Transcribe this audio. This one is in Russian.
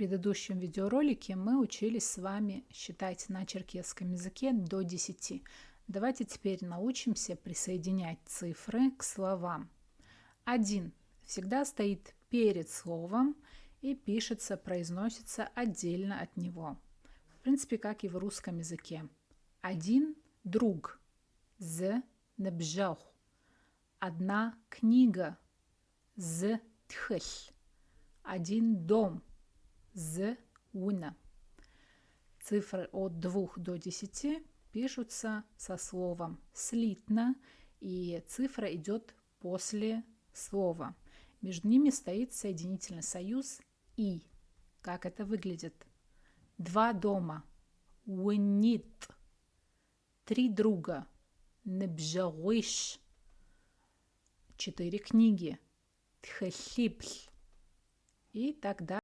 предыдущем видеоролике мы учились с вами считать на черкесском языке до 10. Давайте теперь научимся присоединять цифры к словам. 1 всегда стоит перед словом и пишется, произносится отдельно от него. В принципе, как и в русском языке. 1 друг. З небжах. 1 книга. З тхль. 1 дом. З уна. Цифры от 2 до 10 пишутся со словом слитно, и цифра идет после слова. Между ними стоит соединительный союз «и». Как это выглядит? 2 дома. Унит. 3 друга. Небжагуиш. 4 книги. Тхлипль. И так далее.